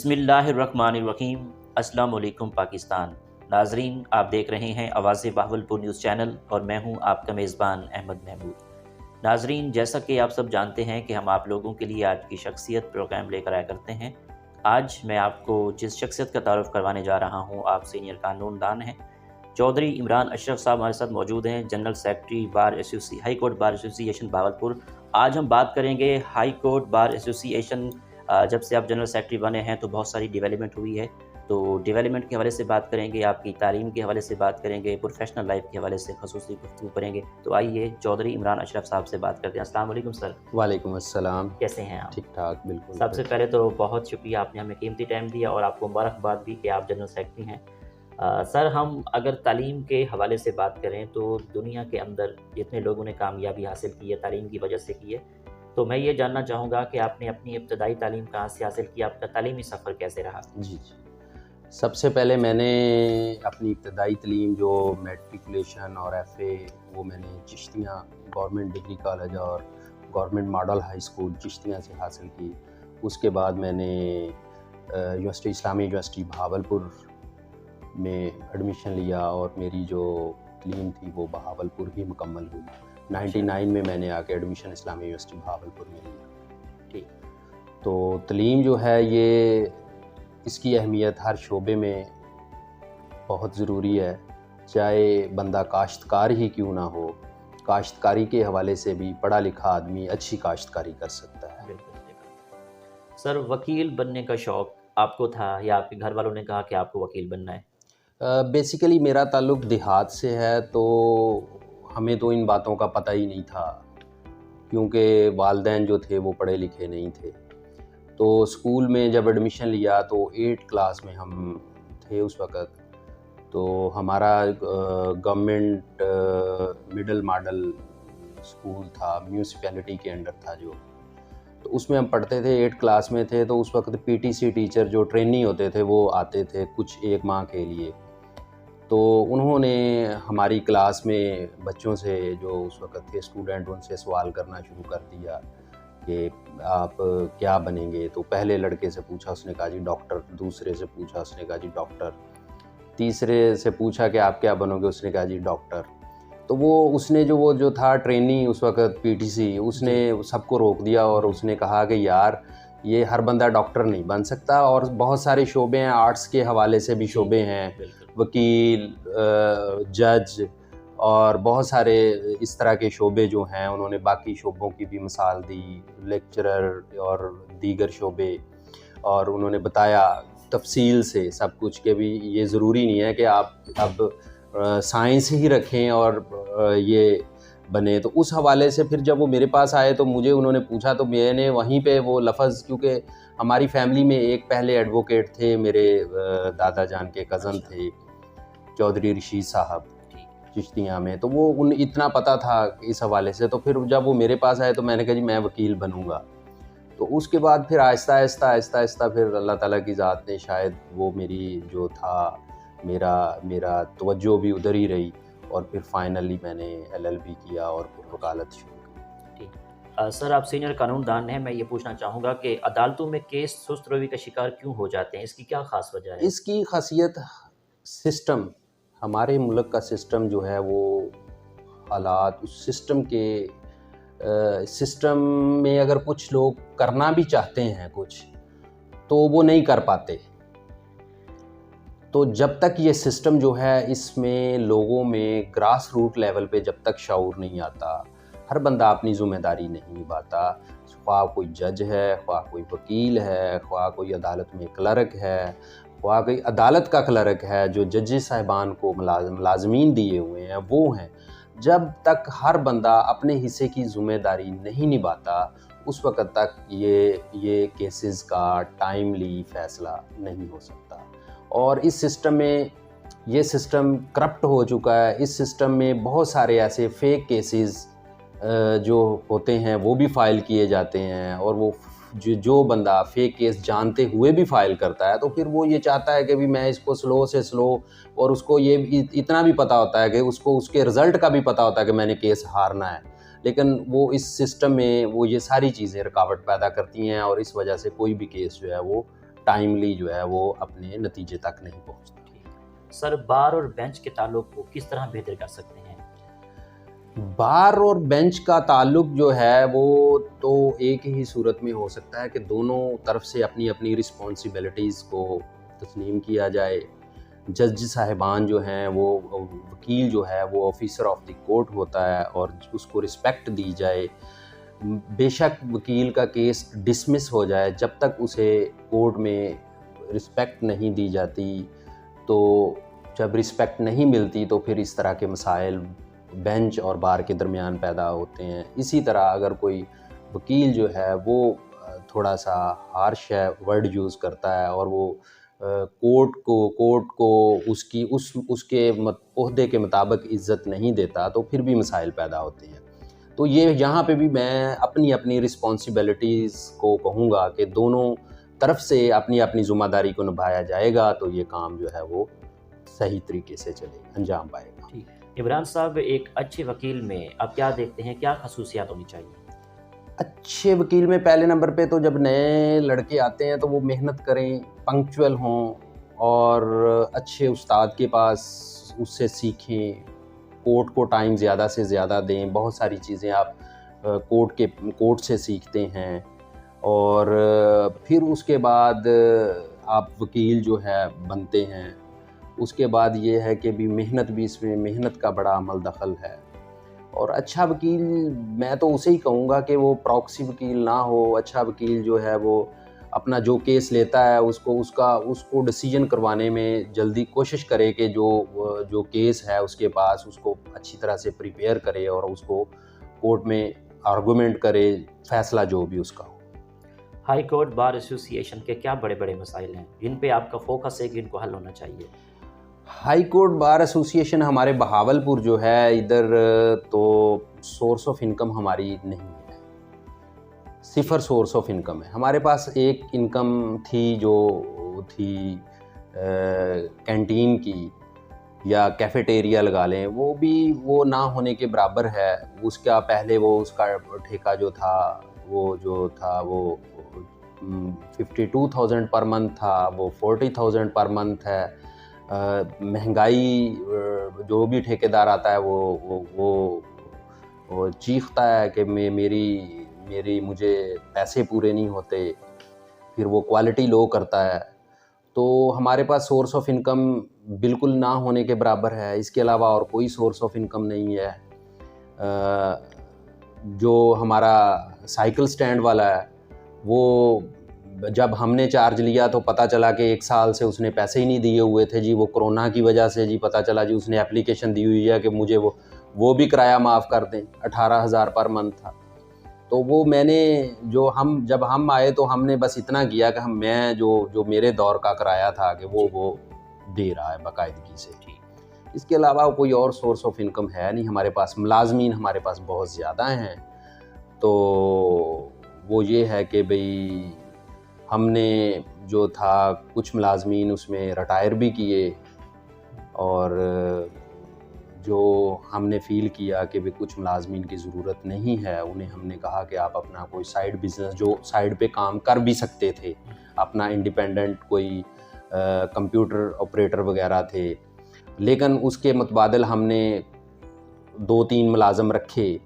بسم اللہ الرحمن الرحیم۔ السلام علیکم پاکستان۔ ناظرین، آپ دیکھ رہے ہیں آواز بہاولپور نیوز چینل اور میں ہوں آپ کا میزبان احمد محمود۔ ناظرین، جیسا کہ آپ سب جانتے ہیں کہ ہم آپ لوگوں کے لیے آج کی شخصیت پروگرام لے کر آیا کرتے ہیں۔ آج میں آپ کو جس شخصیت کا تعارف کروانے جا رہا ہوں، آپ سینئر قانون دان ہیں، چودھری عمران اشرف صاحب ہمارے ساتھ موجود ہیں، general secretary high court bar ایسوسی ایشن بہاولپور۔ آج ہم بات کریں گے ہائی کورٹ بار ایسوسی ایشن۔ جب سے آپ جنرل سیکرٹری بنے ہیں تو بہت ساری ڈیولپمنٹ ہوئی ہے، تو ڈیولپمنٹ کے حوالے سے بات کریں گے، آپ کی تعلیم کے حوالے سے بات کریں گے، پروفیشنل لائف کے حوالے سے خصوصی گفتگو کریں گے۔ تو آئیے چودھری عمران اشرف صاحب سے بات کرتے ہیں۔ السلام علیکم سر۔ وعلیکم السلام۔ کیسے ہیں آپ؟ ٹھیک ٹھاک، بالکل۔ سب سے پہلے تو بہت شکریہ، آپ نے ہمیں قیمتی ٹائم دیا اور آپ کو مبارکباد بھی کہ آپ جنرل سیکرٹری ہیں۔ سر، ہم اگر تعلیم کے حوالے سے بات کریں تو دنیا کے اندر جتنے لوگوں نے کامیابی حاصل کی ہے تعلیم کی وجہ سے کی ہے، تو میں یہ جاننا چاہوں گا کہ آپ نے اپنی ابتدائی تعلیم کہاں سے حاصل کی، آپ کا تعلیمی سفر کیسے رہا؟ جی، سب سے پہلے میں نے اپنی ابتدائی تعلیم جو میٹریکولیشن اور ایف اے وہ میں نے چشتیاں گورنمنٹ ڈگری کالج اور government model high school Chishtian سے حاصل کی۔ اس کے بعد میں نے اسلامی یونیورسٹی بہاولپور میں ایڈمیشن لیا اور میری جو تعلیم تھی وہ بہاولپور ہی مکمل ہوئی۔ 99 میں میں نے آ کے ایڈمیشن اسلامی یونیورسٹی بہاولپور میں لیا۔ ٹھیک۔ تو تعلیم جو ہے یہ اس کی اہمیت ہر شعبے میں بہت ضروری ہے، چاہے بندہ کاشتکار ہی کیوں نہ ہو، کاشتکاری کے حوالے سے بھی پڑھا لکھا آدمی اچھی کاشتکاری کر سکتا ہے۔ بالکل۔ سر، وکیل بننے کا شوق آپ کو تھا یا آپ کے گھر والوں نے کہا کہ آپ کو وکیل بننا ہے؟ بیسیکلی میرا تعلق دیہات سے ہے، تو ہمیں تو ان باتوں کا پتہ ہی نہیں تھا کیونکہ والدین جو تھے وہ پڑھے لکھے نہیں تھے۔ تو اسکول میں جب ایڈمیشن لیا تو 8 کلاس میں ہم تھے اس وقت، تو ہمارا گورنمنٹ مڈل ماڈل اسکول تھا، میونسپیلٹی کے انڈر تھا جو، تو اس میں ہم پڑھتے تھے، 8 کلاس میں تھے۔ تو اس وقت پی ٹی سی ٹیچر جو ٹرینی ہوتے تھے وہ آتے تھے کچھ 1 ماہ کے لیے، تو انہوں نے ہماری کلاس میں بچوں سے جو اس وقت تھے اسٹوڈنٹ ان سے سوال کرنا شروع کر دیا کہ آپ کیا بنیں گے۔ تو پہلے لڑکے سے پوچھا، اس نے کہا جی ڈاکٹر، دوسرے سے پوچھا، اس نے کہا جی ڈاکٹر، تیسرے سے پوچھا کہ آپ کیا بنو گے، اس نے کہا جی ڈاکٹر۔ تو اس نے جو تھا ٹرینی اس وقت پی ٹی سی، اس نے سب کو روک دیا اور اس نے کہا کہ یار یہ ہر بندہ ڈاکٹر نہیں بن سکتا، اور بہت سارے شعبے ہیں، آرٹس کے حوالے سے بھی شعبے ہیں، وکیل، جج اور بہت سارے اس طرح کے شعبے جو ہیں۔ انہوں نے باقی شعبوں کی بھی مثال دی، لیکچرر اور دیگر شعبے، اور انہوں نے بتایا تفصیل سے سب کچھ کہ بھی یہ ضروری نہیں ہے کہ آپ اب سائنس ہی رکھیں اور یہ بنے۔ تو اس حوالے سے پھر جب وہ میرے پاس آئے تو مجھے انہوں نے پوچھا، تو میں نے وہیں پہ وہ لفظ، کیونکہ ہماری فیملی میں ایک پہلے ایڈوکیٹ تھے، میرے دادا جان کے کزن تھے چودھری رشید صاحب چشتیاں میں، تو وہ اتنا پتہ تھا اس حوالے سے۔ تو پھر جب وہ میرے پاس آئے تو میں نے کہا جی میں وکیل بنوں گا۔ تو اس کے بعد پھر آہستہ آہستہ پھر اللہ تعالیٰ کی ذات نے شاید وہ میری جو تھا میرا توجہ بھی ادھر ہی رہی، اور پھر فائنلی میں نے LLB کیا اور پھر وکالت شروع کی۔ سر، آپ سینئر قانون دان ہیں، میں یہ پوچھنا چاہوں گا کہ عدالتوں میں کیس سست روی کا شکار کیوں ہو جاتے ہیں؟ اس کی کیا خاص وجہ ہے؟ اس کی خاصیت سسٹم، ہمارے ملک کا سسٹم جو ہے وہ حالات، اس سسٹم میں اگر کچھ لوگ کرنا بھی چاہتے ہیں کچھ تو وہ نہیں کر پاتے۔ تو جب تک یہ سسٹم جو ہے اس میں لوگوں میں گراس روٹ لیول پہ جب تک شعور نہیں آتا، ہر بندہ اپنی ذمہ داری نہیں نبھاتا، خواہ کوئی جج ہے، خواہ کوئی وکیل ہے، خواہ کوئی عدالت میں کلرک ہے، خواہ کوئی عدالت کا کلرک ہے جو ججز صاحبان کو ملازمین دیے ہوئے ہیں وہ ہیں، جب تک ہر بندہ اپنے حصے کی ذمہ داری نہیں نبھاتا اس وقت تک یہ کیسز کا ٹائملی فیصلہ نہیں ہو سکتا۔ اور اس سسٹم میں یہ سسٹم کرپٹ ہو چکا ہے، اس سسٹم میں بہت سارے ایسے فیک کیسز جو ہوتے ہیں وہ بھی فائل کیے جاتے ہیں، اور وہ جو بندہ فیک کیس جانتے ہوئے بھی فائل کرتا ہے تو پھر وہ یہ چاہتا ہے کہ بھی میں اس کو سلو سے سلو، اور اس کو یہ اتنا بھی پتہ ہوتا ہے کہ اس کو اس کے رزلٹ کا بھی پتہ ہوتا ہے کہ میں نے کیس ہارنا ہے، لیکن وہ اس سسٹم میں وہ یہ ساری چیزیں رکاوٹ پیدا کرتی ہیں، اور اس وجہ سے کوئی بھی کیس جو ہے وہ ٹائملی جو ہے وہ اپنے نتیجے تک نہیں پہنچتا۔ سر، بار اور بینچ کے تعلق کو کس طرح بہتر کر سکتے ہیں؟ بار اور بینچ کا تعلق جو ہے وہ تو ایک ہی صورت میں ہو سکتا ہے کہ دونوں طرف سے اپنی اپنی رسپانسبلٹیز کو تسلیم کیا جائے۔ جج صاحبان جو ہیں وہ، وکیل جو ہے وہ آفیسر آف دی کورٹ ہوتا ہے اور اس کو رسپیکٹ دی جائے۔ بے شک وکیل کا کیس ڈسمس ہو جائے، جب تک اسے کورٹ میں رسپیکٹ نہیں دی جاتی، تو جب رسپیکٹ نہیں ملتی تو پھر اس طرح کے مسائل بینچ اور بار کے درمیان پیدا ہوتے ہیں۔ اسی طرح اگر کوئی وکیل جو ہے وہ تھوڑا سا ہارش ہے ورڈ یوز کرتا ہے اور وہ کورٹ کو اس کے عہدے کے مطابق عزت نہیں دیتا، تو پھر بھی مسائل پیدا ہوتے ہیں۔ تو یہاں پہ بھی میں اپنی رسپانسبلٹیز کو کہوں گا کہ دونوں طرف سے اپنی اپنی ذمہ داری کو نبھایا جائے گا تو یہ کام جو ہے وہ صحیح طریقے سے چلے گا، انجام پائے گا۔ عمران صاحب، ایک اچھے وکیل میں آپ کیا دیکھتے ہیں، کیا خصوصیات ہونی چاہیے؟ اچھے وکیل میں پہلے نمبر پہ تو جب نئے لڑکے آتے ہیں تو وہ محنت کریں، پنکچول ہوں اور اچھے استاد کے پاس اس سے سیکھیں، کورٹ کو ٹائم زیادہ سے زیادہ دیں۔ بہت ساری چیزیں آپ کورٹ سے سیکھتے ہیں، اور پھر اس کے بعد آپ وکیل جو ہے بنتے ہیں۔ اس کے بعد یہ ہے کہ بھی اس میں محنت کا بڑا عمل دخل ہے۔ اور اچھا وکیل میں تو اسے ہی کہوں گا کہ وہ پراکسی وکیل نہ ہو۔ اچھا وکیل جو ہے وہ اپنا جو کیس لیتا ہے اس کو ڈیسیجن کروانے میں جلدی کوشش کرے کہ جو کیس ہے اس کے پاس اس کو اچھی طرح سے پریپیئر کرے اور اس کو کورٹ میں آرگومنٹ کرے، فیصلہ جو بھی اس کا ہو۔ ہائی کورٹ بار ایسوسی ایشن کے کیا بڑے بڑے مسائل ہیں جن پہ آپ کا فوکس ہے کہ ان کو حل ہونا چاہیے؟ ہائی کورٹ بار ایسوسی ایشن ہمارے بہاولپور جو ہے ادھر تو سورس آف انکم ہماری نہیں ہے، صفر سورس آف انکم ہے۔ ہمارے پاس ایک انکم تھی جو تھی کینٹین کی یا کیفیٹیریا لگا لیں، وہ نہ ہونے کے برابر ہے۔ اس کا پہلے اس کا ٹھیکہ جو تھا وہ 52,000 پر منتھ تھا، وہ 40,000 پر منتھ ہے۔ مہنگائی، جو بھی ٹھیکیدار آتا ہے وہ چیختا ہے کہ مجھے پیسے پورے نہیں ہوتے، پھر وہ کوالٹی لو کرتا ہے۔ تو ہمارے پاس سورس آف انکم بالکل نہ ہونے کے برابر ہے۔ اس کے علاوہ اور کوئی سورس آف انکم نہیں ہے۔ جو ہمارا سائیکل سٹینڈ والا ہے، وہ جب ہم نے چارج لیا تو پتہ چلا کہ 1 سال سے اس نے پیسے ہی نہیں دیے ہوئے تھے جی، وہ کرونا کی وجہ سے جی پتہ چلا جی اس نے اپلیکیشن دی ہوئی ہے کہ مجھے وہ بھی کرایہ معاف کر دیں، 18,000 پر منتھ تھا۔ تو وہ میں نے جب ہم آئے تو ہم نے بس اتنا کیا کہ میں جو میرے دور کا کرایہ تھا کہ وہ دے رہا ہے باقاعدگی سے۔ اس کے علاوہ کوئی اور سورس آف انکم ہے نہیں ہمارے پاس۔ ملازمین ہمارے پاس بہت زیادہ ہیں، تو وہ یہ ہے کہ بھئی ہم نے جو تھا کچھ ملازمین اس میں ریٹائر بھی کیے، اور جو ہم نے فیل کیا کہ کچھ ملازمین کی ضرورت نہیں ہے، انہیں ہم نے کہا کہ آپ اپنا کوئی سائیڈ بزنس جو سائیڈ پہ کام کر بھی سکتے تھے، اپنا انڈیپینڈنٹ کوئی کمپیوٹر آپریٹر وغیرہ تھے، لیکن اس کے متبادل ہم نے 2-3 ملازم رکھے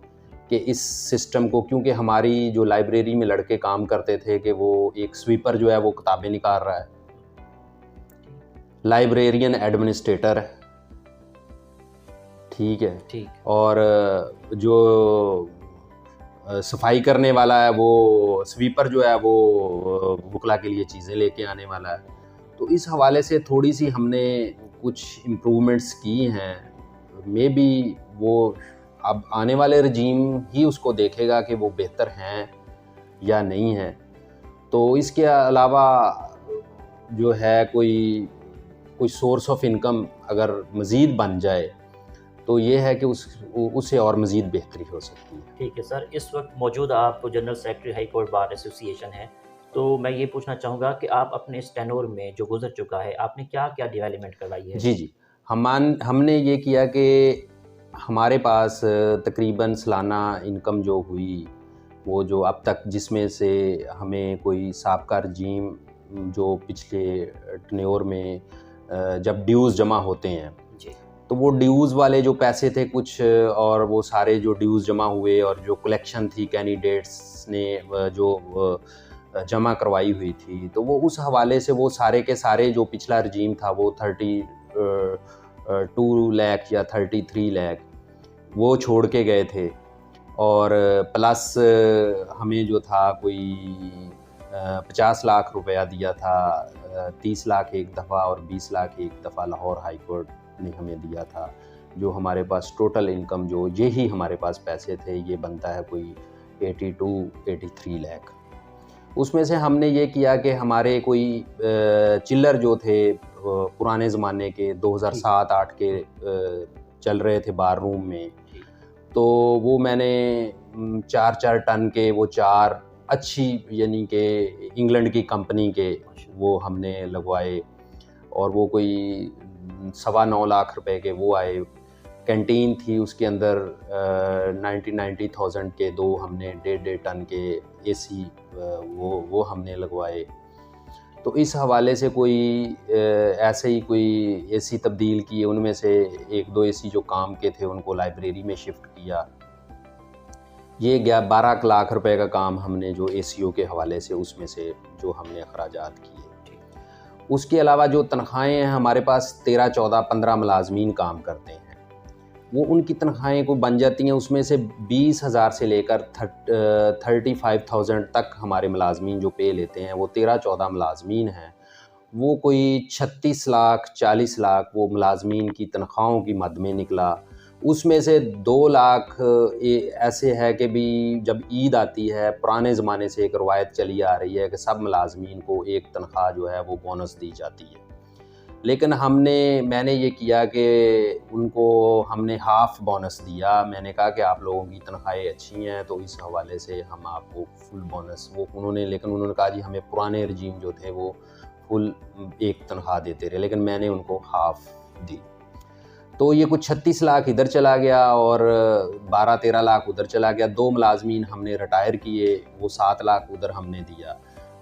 کہ اس سسٹم کو، کیونکہ ہماری جو لائبریری میں لڑکے کام کرتے تھے کہ وہ ایک سویپر جو ہے وہ کتابیں نکال رہا ہے، لائبریرین ایڈمنسٹریٹر ہے، ٹھیک ہے، اور جو صفائی کرنے والا ہے وہ سویپر جو ہے وہ وکلا کے لیے چیزیں لے کے آنے والا ہے۔ تو اس حوالے سے تھوڑی سی ہم نے کچھ امپرومنٹس کی ہیں۔ مے بی وہ اب آنے والے رجیم ہی اس کو دیکھے گا کہ وہ بہتر ہیں یا نہیں ہیں۔ تو اس کے علاوہ جو ہے کوئی سورس آف انکم اگر مزید بن جائے تو یہ ہے کہ اسے اور مزید بہتری ہو سکتی ہے۔ ٹھیک ہے سر، اس وقت موجود آپ general secretary high court bar ایسوسی ایشن ہیں، تو میں یہ پوچھنا چاہوں گا کہ آپ اپنے اس ٹینور میں جو گزر چکا ہے آپ نے کیا کیا ڈیولپمنٹ کروائی ہے؟ جی ہم نے یہ کیا کہ ہمارے پاس تقریباً سالانہ انکم جو ہوئی وہ جو اب تک جس میں سے ہمیں کوئی سابقہ رجیم جو پچھلے ٹنیور میں جب ڈیوز جمع ہوتے ہیں تو وہ ڈیوز والے جو پیسے تھے کچھ، اور وہ سارے جو ڈیوز جمع ہوئے اور جو کلیکشن تھی کینڈیڈیٹس نے جو جمع کروائی ہوئی تھی، تو وہ اس حوالے سے وہ سارے کے سارے جو پچھلا رجیم تھا وہ 32 لاکھ یا 33 لاکھ وہ چھوڑ کے گئے تھے، اور پلس ہمیں جو تھا کوئی 50 لاکھ روپیہ دیا تھا، 30 لاکھ ایک دفعہ اور 20 لاکھ ایک دفعہ لاہور ہائی کورٹ نے ہمیں دیا تھا، جو ہمارے پاس ٹوٹل انکم جو یہی ہمارے پاس پیسے تھے یہ بنتا ہے کوئی 83 لاکھ۔ اس میں سے ہم نے یہ کیا کہ ہمارے کوئی چلر جو تھے پرانے زمانے کے 2007-8 کے چل رہے تھے بار روم میں، تو وہ میں نے 4 ٹن کے وہ 4 اچھی یعنی کہ انگلینڈ کی کمپنی کے وہ ہم نے لگوائے، اور وہ کوئی 9.25 لاکھ روپے کے وہ آئے۔ کینٹین تھی اس کے اندر 90,000 کے 2 ہم نے 1.5 ٹن کے اے سی وہ ہم نے لگوائے۔ تو اس حوالے سے کوئی ایسے ہی کوئی اے سی تبدیل کیے، ان میں سے 1-2 اے سی جو کام کے تھے ان کو لائبریری میں شفٹ کیا۔ یہ گیا 12 لاکھ روپے کا کام ہم نے جو اے سی او کے حوالے سے اس میں سے جو ہم نے اخراجات کیے۔ اس کے علاوہ جو تنخواہیں ہیں ہمارے پاس 13, 14, 15 ملازمین کام کرتے ہیں، وہ ان کی تنخواہیں کو بن جاتی ہیں، اس میں سے 20,000 سے لے کر 35,000 تک ہمارے ملازمین جو پے لیتے ہیں، وہ 13-14 ملازمین ہیں، وہ کوئی 36 لاکھ 40 لاکھ وہ ملازمین کی تنخواہوں کی مد میں نکلا۔ اس میں سے 2 لاکھ ایسے ہے کہ بھی جب عید آتی ہے، پرانے زمانے سے ایک روایت چلی آ رہی ہے کہ سب ملازمین کو ایک تنخواہ جو ہے وہ بونس دی جاتی ہے، لیکن میں نے یہ کیا کہ ان کو ہم نے ہاف بونس دیا۔ میں نے کہا کہ آپ لوگوں کی تنخواہیں اچھی ہیں تو اس حوالے سے ہم آپ کو فل بونس لیکن انہوں نے کہا جی ہمیں پرانے رجیم جو تھے وہ فل ایک تنخواہ دیتے رہے، لیکن میں نے ان کو ہاف دی۔ تو یہ کچھ 36 لاکھ ادھر چلا گیا اور 12-13 لاکھ ادھر چلا گیا۔ 2 ملازمین ہم نے ریٹائر کیے، وہ 7 لاکھ ادھر ہم نے دیا،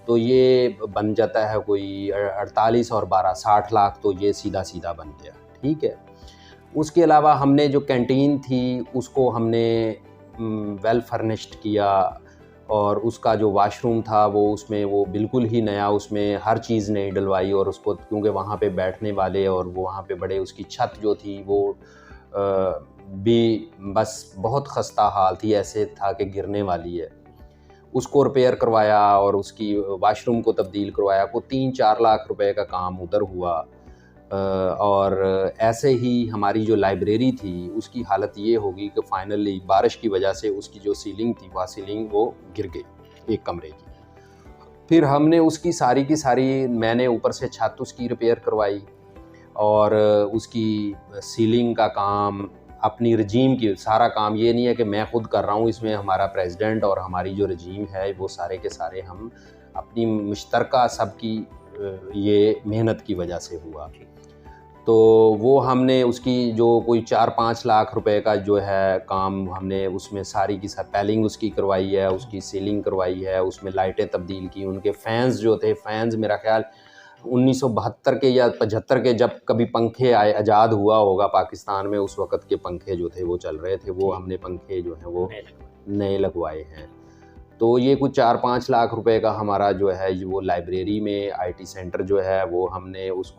تو یہ بن جاتا ہے کوئی 48 اور 12 60 لاکھ، تو یہ سیدھا بن گیا، ٹھیک ہے۔ اس کے علاوہ ہم نے جو کینٹین تھی اس کو ہم نے ویل فرنشڈ کیا، اور اس کا جو واش روم تھا وہ اس میں وہ بالکل ہی نیا، اس میں ہر چیز نئی ڈلوائی، اور اس کو کیونکہ وہاں پہ بیٹھنے والے اور وہاں پہ بڑے، اس کی چھت جو تھی وہ بھی بس بہت خستہ حال تھی، ایسے تھا کہ گرنے والی ہے، اس کو ریپیئر کروایا اور اس کی واش روم کو تبدیل کروایا۔ کو 3-4 لاکھ روپے کا کام ادھر ہوا، اور ایسے ہی ہماری جو لائبریری تھی اس کی حالت یہ ہوگی کہ فائنلی بارش کی وجہ سے اس کی جو سیلنگ تھی وہ گر گئی ایک کمرے کی۔ پھر ہم نے اس کی ساری میں نے اوپر سے چھت اس کی ریپیئر کروائی، اور اس کی سیلنگ کا کام اپنی رجیم کی سارا کام، یہ نہیں ہے کہ میں خود کر رہا ہوں، اس میں ہمارا پریزیڈنٹ اور ہماری جو رجیم ہے وہ سارے کے سارے ہم اپنی مشترکہ سب کی یہ محنت کی وجہ سے ہوا۔ تو وہ ہم نے اس کی جو کوئی 4-5 لاکھ روپے کا جو ہے کام ہم نے اس میں ساری کی پیلنگ اس کی کروائی ہے، اس کی سیلنگ کروائی ہے، اس میں لائٹیں تبدیل کی، ان کے فینز جو تھے، فینز میرا خیال 1972 کے یا 75 کے جب کبھی پنکھے ایجاد ہوا ہوگا پاکستان میں، اس وقت کے پنکھے جو تھے وہ چل رہے تھے، وہ ہم نے پنکھے جو ہیں وہ نئے لگوائے ہیں۔ تو یہ کچھ 4-5 لاکھ روپے کا ہمارا جو ہے وہ لائبریری میں آئی ٹی سینٹر جو ہے وہ ہم نے اس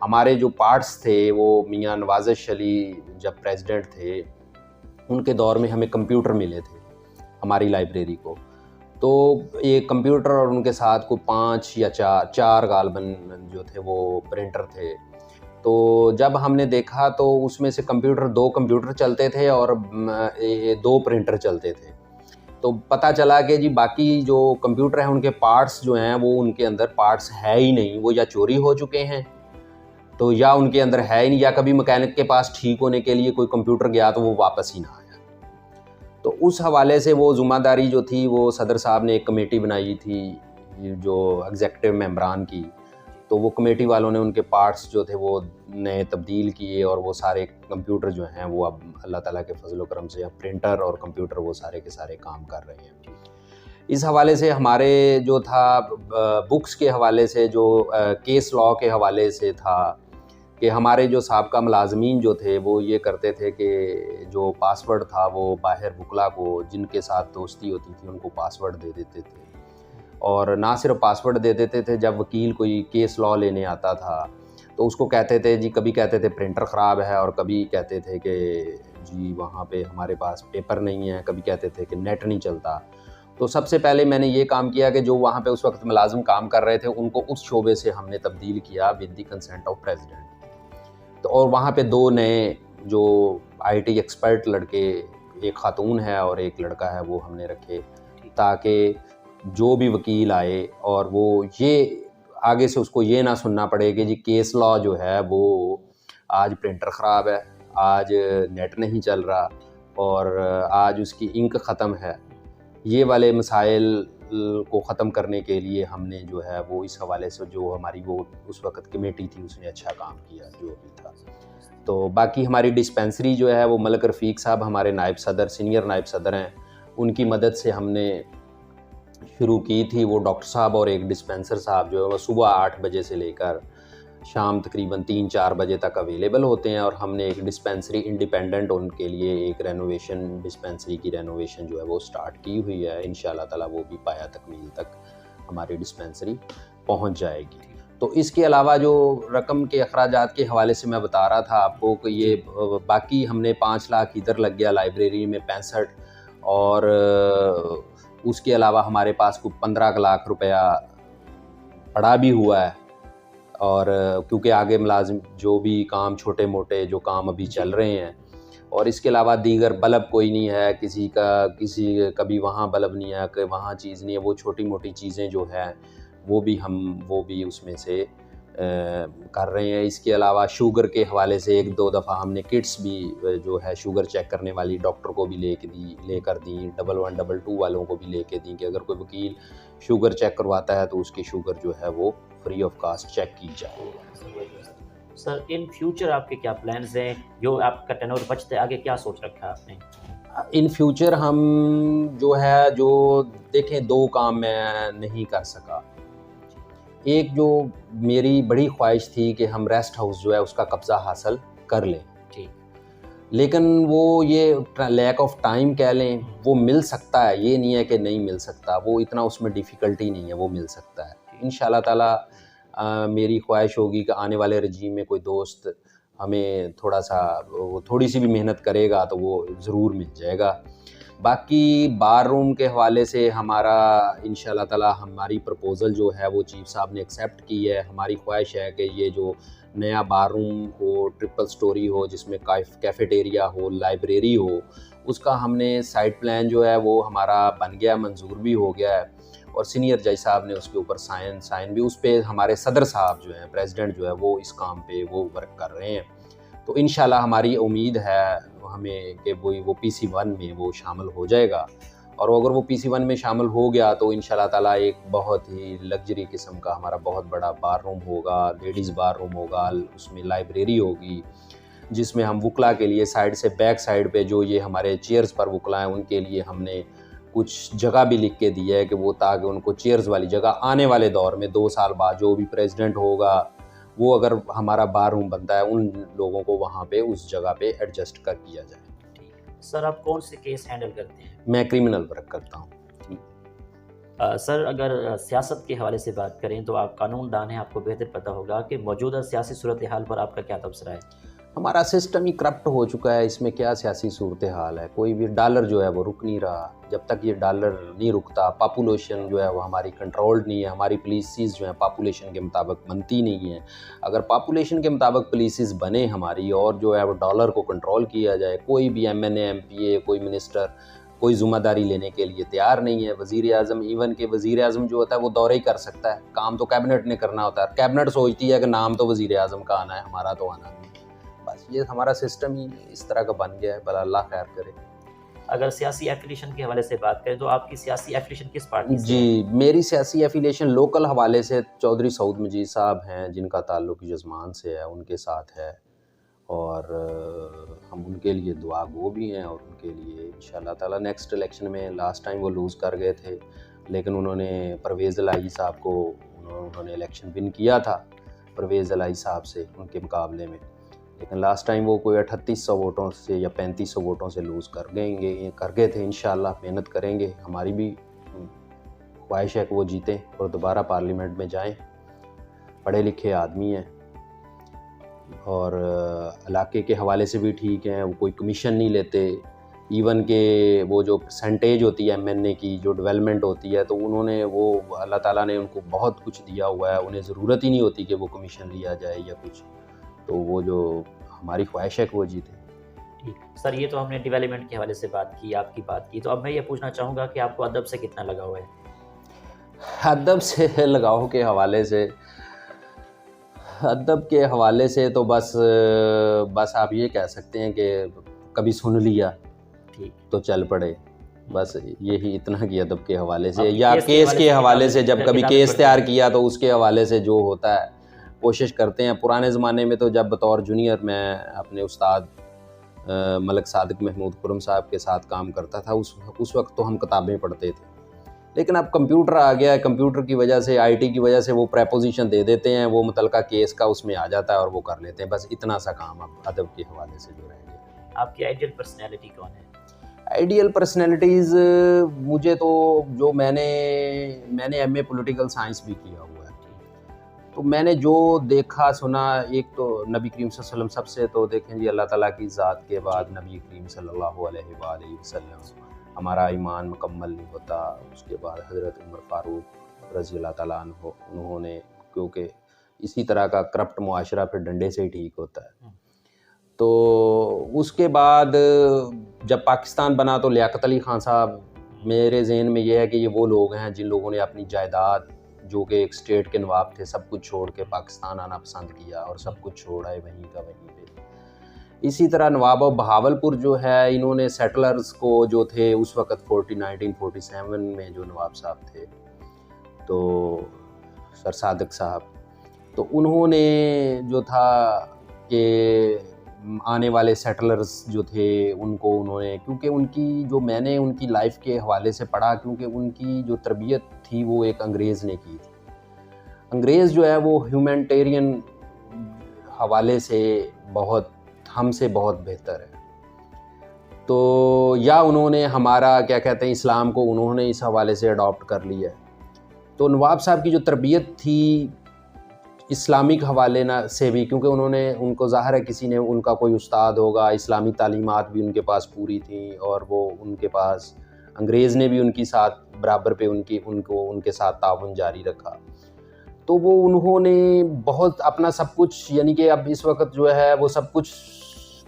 ہمارے جو پارٹس تھے وہ میاں نوازش علی جب پریزیڈنٹ تھے ان کے دور میں ہمیں کمپیوٹر ملے تھے ہماری لائبریری کو، تو ایک کمپیوٹر اور ان کے ساتھ کو 5 یا 4 غالباً جو تھے وہ پرنٹر تھے۔ تو جب ہم نے دیکھا تو اس میں سے 2 کمپیوٹر چلتے تھے اور 2 پرنٹر چلتے تھے، تو پتہ چلا کہ جی باقی جو کمپیوٹر ہیں ان کے پارٹس جو ہیں وہ ان کے اندر پارٹس ہے ہی نہیں، وہ یا چوری ہو چکے ہیں تو یا ان کے اندر ہے ہی نہیں، یا کبھی مکینک کے پاس ٹھیک ہونے کے لیے کوئی کمپیوٹر گیا تو وہ واپس ہی نہ آیا۔ تو اس حوالے سے وہ ذمہ داری جو تھی وہ صدر صاحب نے ایک کمیٹی بنائی تھی جو ایگزیکٹو ممبران کی، تو وہ کمیٹی والوں نے ان کے پارٹس جو تھے وہ نئے تبدیل کیے، اور وہ سارے کمپیوٹر جو ہیں وہ اب اللہ تعالیٰ کے فضل و کرم سے پرنٹر اور کمپیوٹر وہ سارے کے سارے کام کر رہے ہیں۔ اس حوالے سے ہمارے جو تھا بکس کے حوالے سے، جو کیس لاء کے حوالے سے تھا کہ ہمارے جو سابقہ ملازمین جو تھے وہ یہ کرتے تھے کہ جو پاس ورڈ تھا وہ باہر وکلا کو جن کے ساتھ دوستی ہوتی تھی ان کو پاس ورڈ دے دیتے تھے، اور نہ صرف پاس ورڈ دے دیتے تھے، جب وکیل کوئی کیس لاء لینے آتا تھا تو اس کو کہتے تھے جی، کبھی کہتے تھے پرنٹر خراب ہے، اور کبھی کہتے تھے کہ جی وہاں پہ ہمارے پاس پیپر نہیں ہے، کبھی کہتے تھے کہ نیٹ نہیں چلتا۔ تو سب سے پہلے میں نے یہ کام کیا کہ جو وہاں پہ اس وقت ملازم کام کر رہے تھے ان کو اس شعبے سے ہم نے تبدیل کیا with the consent of president. تو اور وہاں پہ 2 نئے جو آئی ٹی ایکسپرٹ لڑکے، ایک خاتون ہے اور ایک لڑکا ہے، وہ ہم نے رکھے تاکہ جو بھی وکیل آئے اور وہ یہ آگے سے اس کو یہ نہ سننا پڑے کہ جی کیس لاء جو ہے وہ آج پرنٹر خراب ہے، آج نیٹ نہیں چل رہا، اور آج اس کی انک ختم ہے۔ یہ والے مسائل کو ختم کرنے کے لیے ہم نے جو ہے وہ اس حوالے سے جو ہماری وہ اس وقت کمیٹی تھی اس نے اچھا کام کیا جو بھی تھا۔ تو باقی ہماری ڈسپینسری جو ہے وہ ملک رفیق صاحب ہمارے نائب صدر، سینئر نائب صدر ہیں، ان کی مدد سے ہم نے شروع کی تھی۔ وہ ڈاکٹر صاحب اور ایک ڈسپینسر صاحب جو ہے وہ صبح 8 بجے سے لے کر شام تقریباً 3-4 بجے تک اویلیبل ہوتے ہیں، اور ہم نے ایک ڈسپینسری انڈیپینڈنٹ ان کے لیے ایک رینوویشن، ڈسپینسری کی رینوویشن جو ہے وہ سٹارٹ کی ہوئی ہے۔ انشاءاللہ تعالیٰ وہ بھی پایا تکمیل تک ہماری ڈسپینسری پہنچ جائے گی۔ تو اس کے علاوہ جو رقم کے اخراجات کے حوالے سے میں بتا رہا تھا آپ کو کہ یہ باقی ہم نے 5 لاکھ ادھر لگ گیا، لائبریری میں 65، اور اس کے علاوہ ہمارے پاس کوئی 15 لاکھ روپیہ پڑا بھی ہوا ہے، اور کیونکہ آگے ملازم جو بھی کام چھوٹے موٹے جو کام ابھی چل رہے ہیں، اور اس کے علاوہ دیگر بلب کوئی نہیں ہے، کسی کبھی وہاں بلب نہیں ہے کہ وہاں چیز نہیں ہے، وہ چھوٹی موٹی چیزیں جو ہیں وہ بھی اس میں سے کر رہے ہیں۔ اس کے علاوہ شوگر کے حوالے سے 1-2 دفعہ ہم نے کٹس بھی جو ہے شوگر چیک کرنے والی ڈاکٹر کو بھی لے کر دیں، 1122 والوں کو بھی لے کے دیں کہ اگر کوئی وکیل شوگر چیک کرواتا ہے تو اس کی شوگر جو ہے وہ فری آف کاسٹ چیک کی جائے۔ سر ان فیوچر آپ کے کیا پلانز ہیں؟ جو آپ کا ٹینور بچتا ہے آگے کیا سوچ رکھا ہے آپ نے؟ ان فیوچر ہم جو دیکھیں 2 کام میں نہیں کر سکا۔ ایک جو میری بڑی خواہش تھی کہ ہم ریسٹ ہاؤس جو ہے اس کا قبضہ حاصل کر لیں، لیکن وہ یہ لیک آف ٹائم کہہ لیں، وہ مل سکتا ہے، یہ نہیں ہے کہ نہیں مل سکتا، وہ اتنا اس میں ڈیفیکلٹی نہیں ہے، وہ مل سکتا ہے انشاءاللہ تعالیٰ۔ میری خواہش ہوگی کہ آنے والے رجیم میں کوئی دوست ہمیں تھوڑی سی بھی محنت کرے گا تو وہ ضرور مل جائے گا۔ باقی بار روم کے حوالے سے ہمارا انشاءاللہ تعالیٰ ہماری پرپوزل جو ہے وہ چیف صاحب نے ایکسیپٹ کی ہے۔ ہماری خواہش ہے کہ یہ جو نیا بار روم ہو، 3 سٹوری ہو، جس میں کیفیٹیریا ہو، لائبریری ہو، اس کا ہم نے سائٹ پلان جو ہے وہ ہمارا بن گیا، منظور بھی ہو گیا ہے، اور سینئر جج صاحب نے اس کے اوپر سائن بھی، اس پہ ہمارے صدر صاحب جو ہیں، پریزیڈنٹ جو ہے وہ اس کام پہ وہ ورک کر رہے ہیں۔ تو انشاءاللہ ہماری امید ہے ہمیں کہ وہ PC1 میں وہ شامل ہو جائے گا، اور اگر وہ PC1 میں شامل ہو گیا تو انشاءاللہ تعالیٰ ایک بہت ہی لگژری قسم کا ہمارا بہت بڑا بار روم ہوگا، لیڈیز بار روم ہوگا، اس میں لائبریری ہوگی، جس میں ہم وکلا کے لیے سائڈ سے بیک سائڈ پہ جو یہ ہمارے چیئرز پر وکلا ہیں ان کے لیے ہم نے کچھ جگہ بھی لکھ کے دی ہے کہ وہ تاکہ ان کو چیئرز والی جگہ آنے والے دور میں 2 سال بعد جو بھی پریزیڈنٹ ہوگا وہ اگر ہمارا بار روم بنتا ہے ان لوگوں کو وہاں پہ اس جگہ پہ ایڈجسٹ کر کیا جائے۔ سر آپ کون سے کیس ہینڈل کرتے ہیں؟ میں کرمنل ورک کرتا ہوں۔ سر اگر سیاست کے حوالے سے بات کریں تو آپ قانون دان ہیں، آپ کو بہتر پتہ ہوگا کہ موجودہ سیاسی صورتحال پر آپ کا کیا تبصرہ ہے؟ ہمارا سسٹم ہی کرپٹ ہو چکا ہے، اس میں کیا سیاسی صورتحال ہے، کوئی بھی ڈالر جو ہے وہ رک نہیں رہا، جب تک یہ ڈالر نہیں رکتا، پاپولیشن جو ہے وہ ہماری کنٹرولڈ نہیں ہے، ہماری پولیسز جو ہیں پاپولیشن کے مطابق بنتی نہیں ہیں۔ اگر پاپولیشن کے مطابق پولیسز بنے ہماری اور جو ہے وہ ڈالر کو کنٹرول کیا جائے، کوئی بھی MNA MPA کوئی منسٹر کوئی ذمہ داری لینے کے لیے تیار نہیں ہے۔ وزیر اعظم ایون کہ وزیر اعظم جو ہوتا ہے وہ دورہ ہی کر سکتا ہے، کام تو کیبنٹ نے کرنا ہوتا ہے، کیبنٹ سوچتی ہے کہ نام تو وزیر اعظم کا آنا ہے، ہمارا تو آنا نہیں۔ بس یہ ہمارا سسٹم ہی اس طرح کا بن گیا ہے، بھلا اللہ خیر کرے۔ اگر سیاسی ایفیلیشن کے حوالے سے بات کریں تو آپ کی سیاسی ایفیلیشن کس پارٹی سے؟ جی میری سیاسی ایفیلیشن لوکل حوالے سے چودھری سعود مجید صاحب ہیں جن کا تعلق یزمان سے ہے، ان کے ساتھ ہے، اور ہم ان کے لیے دعا گو بھی ہیں، اور ان کے لیے انشاءاللہ تعالیٰ نیکسٹ الیکشن میں، لاسٹ ٹائم وہ لوز کر گئے تھے، لیکن انہوں نے پرویز الہی صاحب کو انہوں نے الیکشن ون کیا تھا پرویز الہی صاحب سے ان کے مقابلے میں، لیکن لاسٹ ٹائم وہ کوئی 3800 ووٹوں سے یا 3500 ووٹوں سے لوز کر گئے تھے۔ انشاءاللہ محنت کریں گے، ہماری بھی خواہش ہے کہ وہ جیتیں اور دوبارہ پارلیمنٹ میں جائیں۔ پڑھے لکھے آدمی ہیں اور علاقے کے حوالے سے بھی ٹھیک ہیں، وہ کوئی کمیشن نہیں لیتے، ایون کہ وہ جو پرسنٹیج ہوتی ہے ایم این اے کی جو ڈیولپمنٹ ہوتی ہے تو انہوں نے وہ اللہ تعالیٰ نے ان کو بہت کچھ دیا ہوا ہے، انہیں ضرورت ہی نہیں ہوتی کہ وہ کمیشن لیا جائے یا کچھ، تو وہ جو ہماری خواہش ہے کہ وہ جیتے۔ ٹھیک سر، یہ تو ہم نے ڈیولپمنٹ کے حوالے سے بات کی، آپ کی بات کی، تو اب میں یہ پوچھنا چاہوں گا کہ آپ کو ادب سے کتنا لگاؤ ہے؟ ادب سے لگاؤ کے حوالے سے، ادب کے حوالے سے تو بس آپ یہ کہہ سکتے ہیں کہ کبھی سن لیا تو چل پڑے، بس یہی اتنا کی ادب کے حوالے سے، یا کیس کے حوالے سے جب کبھی کیس تیار کیا تو اس کے حوالے سے جو ہوتا ہے کوشش کرتے ہیں۔ پرانے زمانے میں تو جب بطور جونیئر میں اپنے استاد ملک صادق محمود خرم صاحب کے ساتھ کام کرتا تھا، اس وقت تو ہم کتابیں پڑھتے تھے، لیکن اب کمپیوٹر آ گیا ہے، کمپیوٹر کی وجہ سے آئی ٹی کی وجہ سے وہ پریپوزیشن دے دیتے ہیں، وہ متعلقہ کیس کا اس میں آ جاتا ہے اور وہ کر لیتے ہیں، بس اتنا سا کام اب ادب کے حوالے سے جو رہ گیا۔ آپ کی آئیڈیل پرسنالٹی کون ہے؟ آئیڈیل پرسنالٹیز مجھے تو جو میں نے ایم اے پولیٹیکل سائنس بھی کیا ہوا ہے، تو میں نے جو دیکھا سنا، ایک تو نبی کریم صلی اللہ علیہ وسلم، سب سے تو دیکھیں جی اللہ تعالیٰ کی ذات کے بعد نبی کریم صلی اللہ علیہ وآلہ وسلم، ہمارا ایمان مکمل نہیں ہوتا۔ اس کے بعد حضرت عمر فاروق رضی اللہ تعالیٰ عنہ، انہوں نے، کیونکہ اسی طرح کا کرپٹ معاشرہ پھر ڈنڈے سے ہی ٹھیک ہوتا ہے، تو اس کے بعد جب پاکستان بنا تو لیاقت علی خان صاحب، میرے ذہن میں یہ ہے کہ یہ وہ لوگ ہیں جن لوگوں نے اپنی جائیداد، جو کہ ایک اسٹیٹ کے نواب تھے، سب کچھ چھوڑ کے پاکستان آنا پسند کیا اور سب کچھ چھوڑا ہے وہیں کا وہیں پہ۔ اسی طرح نواب بہاولپور جو ہے، انہوں نے سیٹلرز کو جو تھے اس وقت 1947 میں جو نواب صاحب تھے تو سر صادق صاحب، تو انہوں نے جو تھا کہ آنے والے سیٹلرز جو تھے ان کو انہوں نے، کیونکہ ان کی جو میں نے ان کی لائف کے حوالے سے پڑھا، کیونکہ ان کی جو تربیت تھی وہ ایک انگریز نے کی تھی۔ انگریز جو ہے وہ ہیومینٹیرین حوالے سے بہت ہم سے بہت بہتر ہے، تو یا انہوں نے ہمارا کیا کہتے ہیں اسلام کو انہوں نے اس حوالے سے اڈاپٹ کر لیا ہے۔ تو نواب صاحب کی جو تربیت تھی اسلامک حوالے سے بھی، کیونکہ انہوں نے، ان کو ظاہر ہے کسی نے ان کا کوئی استاد ہوگا، اسلامی تعلیمات بھی ان کے پاس پوری تھیں، اور وہ ان کے پاس انگریز نے بھی ان کی ساتھ برابر پہ ان کے ساتھ تعاون جاری رکھا، تو وہ انہوں نے بہت اپنا سب کچھ، یعنی کہ اب اس وقت جو ہے وہ سب کچھ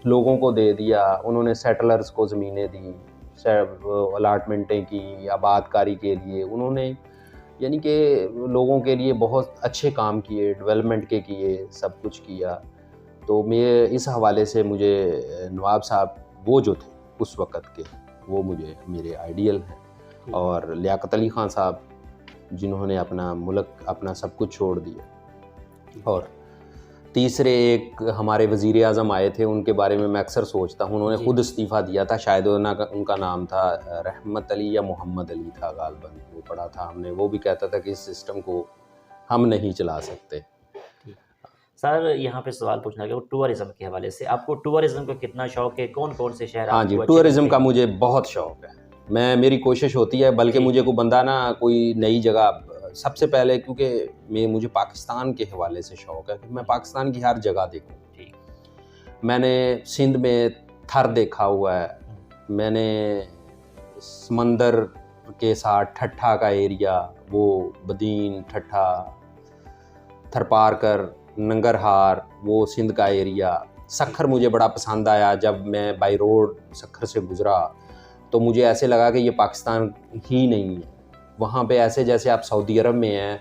لوگوں کو دے دیا، انہوں نے سیٹلرز کو زمینیں دی، الاٹمنٹیں کی، آباد کاری کے لیے انہوں نے، یعنی کہ لوگوں کے لیے بہت اچھے کام کیے، ڈیولپمنٹ کے کیے، سب کچھ کیا۔ تو میں اس حوالے سے مجھے نواب صاحب وہ جو تھے اس وقت کے، وہ مجھے میرے آئیڈیل ہیں، اور لیاقت علی خان صاحب جنہوں نے اپنا ملک، اپنا سب کچھ چھوڑ دیا۔ اور تیسرے ایک ہمارے وزیر اعظم آئے تھے، ان کے بارے میں اکثر سوچتا ہوں، انہوں نے خود استعفیٰ دیا تھا، شاید ان کا نام تھا رحمت علی یا محمد علی تھا غالباً، وہ پڑھا تھا ہم نے، وہ بھی کہتا تھا کہ اس سسٹم کو ہم نہیں چلا سکتے۔ سر یہاں پہ سوال پوچھنا کہ ٹورزم کے حوالے سے آپ کو ٹورزم کا کتنا شوق ہے، کون کون سے شہر؟ ہاں جی، ٹورزم کا مجھے بہت شوق ہے، میری کوشش ہوتی ہے، بلکہ مجھے کوئی بندہ نا کوئی نئی جگہ، سب سے پہلے کیونکہ مجھے پاکستان کے حوالے سے شوق ہے کہ میں پاکستان کی ہر جگہ دیکھوں۔ میں نے سندھ میں تھر دیکھا ہوا ہے، میں نے سمندر کے ساتھ ٹھٹھا کا ایریا، وہ بدین، ٹھٹھا، تھرپارکر، ننگرہار، وہ سندھ کا ایریا۔ سکھر مجھے بڑا پسند آیا، جب میں بائی روڈ سکھر سے گزرا تو مجھے ایسے لگا کہ یہ پاکستان ہی نہیں ہے، وہاں پہ ایسے جیسے آپ سعودی عرب میں ہیں،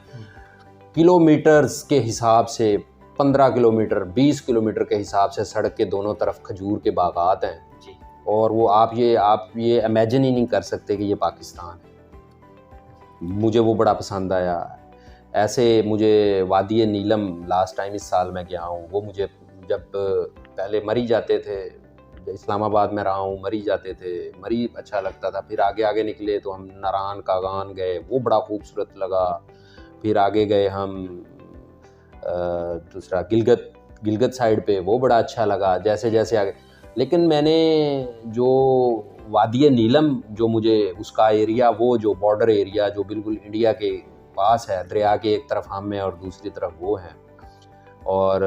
کلومیٹرز کے حساب سے 15 کلومیٹر 20 کلومیٹر کے حساب سے سڑک کے دونوں طرف کھجور کے باغات ہیں، اور وہ آپ یہ امیجن ہی نہیں کر سکتے کہ یہ پاکستان ہے۔ مجھے وہ بڑا پسند آیا۔ ایسے مجھے وادی نیلم، لاسٹ ٹائم اس سال میں گیا ہوں، وہ مجھے، جب پہلے مر ہی جاتے تھے اسلام آباد میں رہا ہوں، مری جاتے تھے، مری اچھا لگتا تھا. پھر آگے آگے نکلے تو ہم ناران کاغان گئے، وہ بڑا خوبصورت لگا. پھر آگے گئے ہم دوسرا گلگت سائڈ پہ، وہ بڑا اچھا لگا جیسے جیسے آگے. لیکن میں نے جو وادی نیلم جو مجھے اس کا ایریا، وہ جو بارڈر ایریا جو بالکل انڈیا کے پاس ہے، دریا کے ایک طرف ہم ہیں اور دوسری طرف وہ ہیں، اور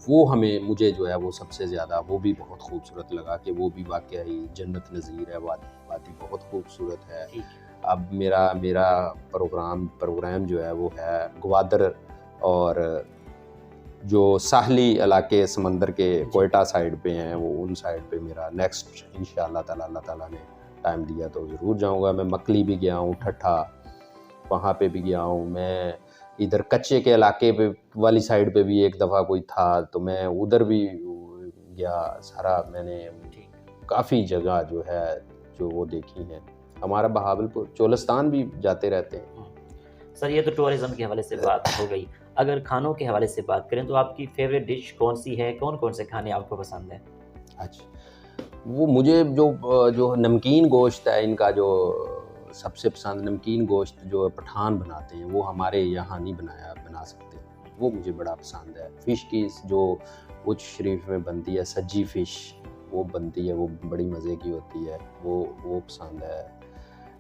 وہ مجھے جو ہے وہ سب سے زیادہ وہ بھی بہت خوبصورت لگا کہ وہ بھی واقعی جنت نظیر ہے. وادی بہت خوبصورت ہے. اب میرا پروگرام جو ہے وہ ہے گوادر اور جو ساحلی علاقے سمندر کے کوئٹہ سائڈ پہ ہیں، وہ ان سائڈ پہ میرا نیکسٹ انشاءاللہ تعالی اللہ تعالیٰ نے ٹائم دیا تو ضرور جاؤں گا. میں مکلی بھی گیا ہوں، ٹھٹھا وہاں پہ بھی گیا ہوں. میں ادھر کچے کے علاقے پہ والی سائڈ پہ بھی ایک دفعہ کوئی تھا تو میں ادھر بھی گیا. سارا میں نے کافی جگہ جو ہے جو وہ دیکھی ہیں. ہمارا بہاولپور چولستان بھی جاتے رہتے ہیں. سر یہ تو ٹورزم کے حوالے سے بات ہو گئی. اگر کھانوں کے حوالے سے بات کریں تو آپ کی فیوریٹ ڈش کون سی ہے؟ کون سے کھانے آپ کو پسند ہیں؟ اچھا، وہ مجھے جو نمکین گوشت ہے ان کا، جو سب سے پسند نمکین گوشت جو پٹھان بناتے ہیں، وہ ہمارے یہاں نہیں بنا سکتے، وہ مجھے بڑا پسند ہے. فش کی جو اچ شریف میں بنتی ہے، سجی فش وہ بنتی ہے، وہ بڑی مزے کی ہوتی ہے، وہ پسند ہے.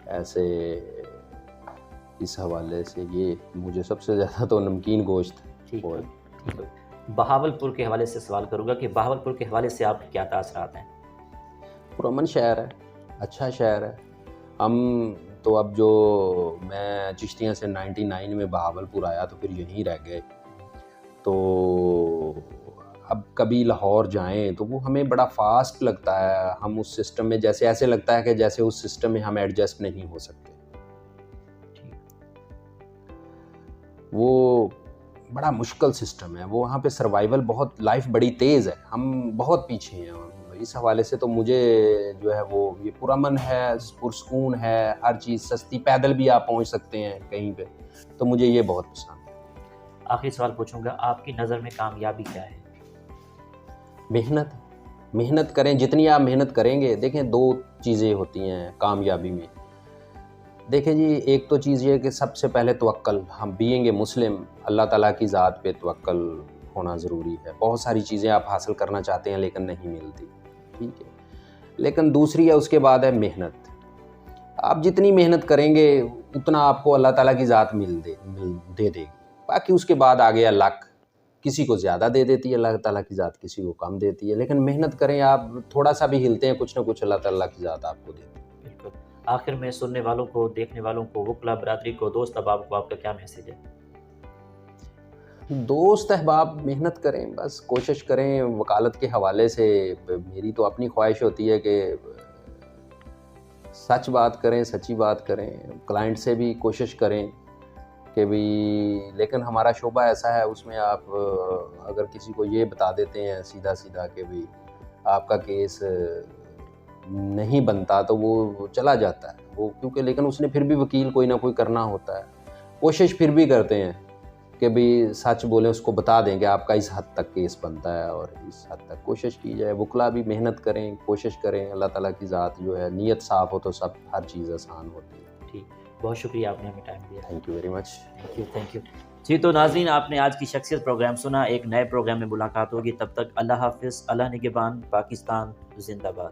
ایسے اس حوالے سے یہ مجھے سب سے زیادہ تو نمکین گوشت. بہاولپور کے حوالے سے سوال کروں گا کہ بہاولپور کے حوالے سے آپ کے کیا تاثرات ہیں؟ پرامن شہر ہے، اچھا شہر ہے. ہم تو اب جو میں چشتیاں سے 99 میں بہاولپور آیا تو پھر یہیں رہ گئے. تو اب کبھی لاہور جائیں تو وہ ہمیں بڑا فاسٹ لگتا ہے. ہم اس سسٹم میں ایسے لگتا ہے کہ جیسے اس سسٹم میں ہم ایڈجسٹ نہیں ہو سکتے. وہ بڑا مشکل سسٹم ہے، وہ وہاں پہ سروائیول بہت، لائف بڑی تیز ہے، ہم بہت پیچھے ہیں. اس حوالے سے تو مجھے جو ہے وہ یہ پرامن ہے، پرسکون ہے، ہر چیز سستی، پیدل بھی آپ پہنچ سکتے ہیں کہیں پہ، تو مجھے یہ بہت پسند ہے. آخری سوال پوچھوں گا، آپ کی نظر میں کامیابی کیا ہے؟ محنت کریں، جتنی آپ محنت کریں گے. دیکھیں 2 چیزیں ہوتی ہیں کامیابی میں. دیکھیں جی، ایک تو چیز یہ کہ سب سے پہلے توکل. ہم بینگ اے مسلم، اللہ تعالیٰ کی ذات پہ توکل ہونا ضروری ہے. بہت ساری چیزیں آپ حاصل کرنا چاہتے ہیں لیکن نہیں ملتی، ٹھیک ہے. لیکن دوسری ہے، اس کے بعد ہے محنت. آپ جتنی محنت کریں گے اتنا آپ کو اللہ تعالیٰ کی ذات دے گی. باقی اس کے بعد آگے لک، کسی کو زیادہ دے دیتی ہے اللہ تعالیٰ کی ذات، کسی کو کم دیتی ہے. لیکن محنت کریں، آپ تھوڑا سا بھی ہلتے ہیں کچھ نہ کچھ اللہ تعالیٰ کی ذات آپ کو دیتی ہے. بالکل. آخر میں سننے والوں کو، دیکھنے والوں کو، وکلا برادری کو، دوست احباب کو آپ کا کیا میسیج ہے؟ دوست احباب محنت کریں، بس کوشش کریں. وکالت کے حوالے سے میری تو اپنی خواہش ہوتی ہے کہ سچ بات کریں، سچی بات کریں. کلائنٹ سے بھی کوشش کریں کہ بھی، لیکن ہمارا شعبہ ایسا ہے اس میں آپ اگر کسی کو یہ بتا دیتے ہیں سیدھا کہ بھی آپ کا کیس نہیں بنتا تو وہ چلا جاتا ہے وہ، کیونکہ لیکن اس نے پھر بھی وکیل کوئی نہ کوئی کرنا ہوتا ہے. کوشش پھر بھی کرتے ہیں کہ بھی سچ بولیں، اس کو بتا دیں کہ آپ کا اس حد تک کیس بنتا ہے اور اس حد تک کوشش کی جائے. وکلا بھی محنت کریں، کوشش کریں. اللہ تعالیٰ کی ذات جو ہے، نیت صاف ہو تو سب ہر چیز آسان ہوتی ہے. ٹھیک، بہت شکریہ آپ نے ہمیں ٹائم دیا. Thank you very much. Thank you. جی تو ناظرین، آپ نے آج کی شخصیت پروگرام سنا. ایک نئے پروگرام میں ملاقات ہوگی، تب تک اللہ حافظ، اللہ نگہبان. پاکستان زندہ باد.